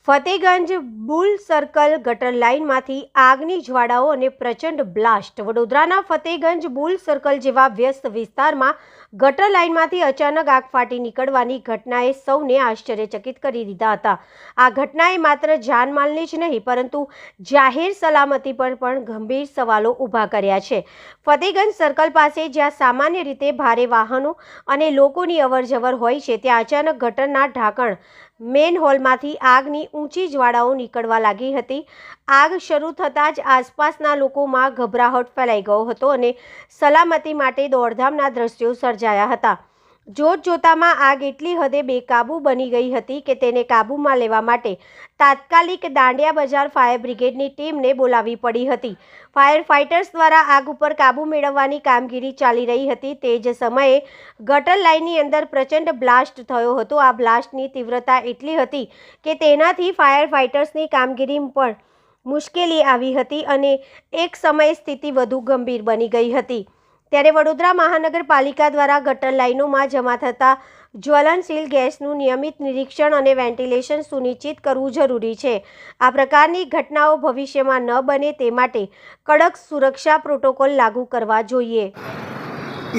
ફતેગંજ બુલ circle ગટર લાઇનમાંથી આગની જ્વાળાઓ અને પ્રચંડ બ્લાસ્ટ. વડોદરાના ફતેગંજ બુલ સર્કલ જેવા વ્યસ્ત વિસ્તારમાં ગટર લાઇનમાંથી અચાનક આગ ફાટી નીકળવાની ઘટનાએ સૌને આશ્ચર્યચકિત કરી દીધા હતા. આ ઘટનાએ માત્ર જાનમાલની જ નહીં પરંતુ જાહેર સલામતી પર પણ ગંભીર સવાલો ઊભા કર્યા છે. ફતેગંજ સર્કલ પાસે જ્યાં સામાન્ય રીતે ભારે વાહનો અને લોકોની અવરજવર હોય છે, ત્યાં અચાનક ગટરના ઢાંકણ મેન હોલમાંથી આગની ઊંચી જ્વાળાઓ નીકળવા લાગી હતી. આગ શરૂ થતાં જ આસપાસના લોકોમાં ગભરાહટ ફેલાઈ ગયો હતો અને સલામતી માટે દોડધામના દ્રશ્યો સર્જાયા હતા. જોતજોતામાં આગ એટલી હદે બેકાબૂ બની ગઈ હતી કે તેને કાબૂમાં લેવા માટે તાત્કાલિક દાંડિયા બજાર ફાયર બ્રિગેડની ટીમને બોલાવવી પડી હતી. ફાયર ફાઇટર્સ દ્વારા આગ ઉપર કાબૂ મેળવવાની કામગીરી ચાલી રહી હતી. તે જ સમયે ગટર લાઇનની અંદર પ્રચંડ બ્લાસ્ટ થયો હતો. આ બ્લાસ્ટની તીવ્રતા એટલી હતી કે તેનાથી ફાયર ફાઇટર્સની કામગીરી પર મુશ્કેલી આવી હતી અને એક સમયે સ્થિતિ વધુ ગંભીર બની ગઈ હતી. ત્યારે વડોદરા મહાનગરપાલિકા દ્વારા ગટર લાઇનોમાં જમા થતા જ્વલનશીલ ગેસનું નિયમિત નિરીક્ષણ અને વેન્ટિલેશન સુનિશ્ચિત કરવું જરૂરી છે. આ પ્રકારની ઘટનાઓ ભવિષ્યમાં ન બને તે માટે કડક સુરક્ષા પ્રોટોકોલ લાગુ કરવા જોઈએ.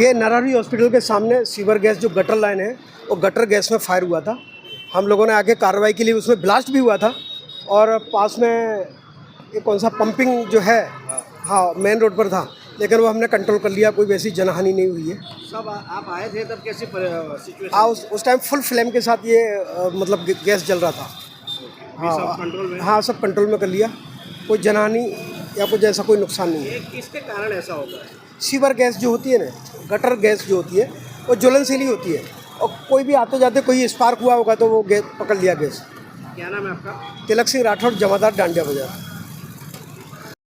ये नरहरी हॉस्पिटल के सामने सीवर गैस जो गटर लाइन है वो गटर गैस में फायर हुआ था. हम लोगों ने आगे कार्रवाई के लिए उसमें ब्लास्ट भी हुआ था और पास में ये कौन सा पंपिंग जो है हाँ मेन रोड पर था, लेकिन वो हमने कंट्रोल कर लिया. कोई वैसी जनहानि नहीं हुई है. सब आप आए थे तब कैसी सिचुएशन? हाँ उस टाइम फुल फ्लेम के साथ ये मतलब गैस जल रहा था. सब कंट्रोल में? हाँ सब कंट्रोल में कर लिया. कोई जनहानि या कुछ ऐसा कोई नुकसान नहीं है. ये किसके कारण ऐसा होता है? सीवर गैस जो होती है ना, गटर गैस जो होती है वो ज्वलनशील ही होती है और कोई भी आते जाते कोई स्पार्क हुआ होगा तो वो गैस पकड़ लिया. गैस क्या नाम है आपका? तिलक सिंह राठौड़, जमादार, डांडिया बाजार.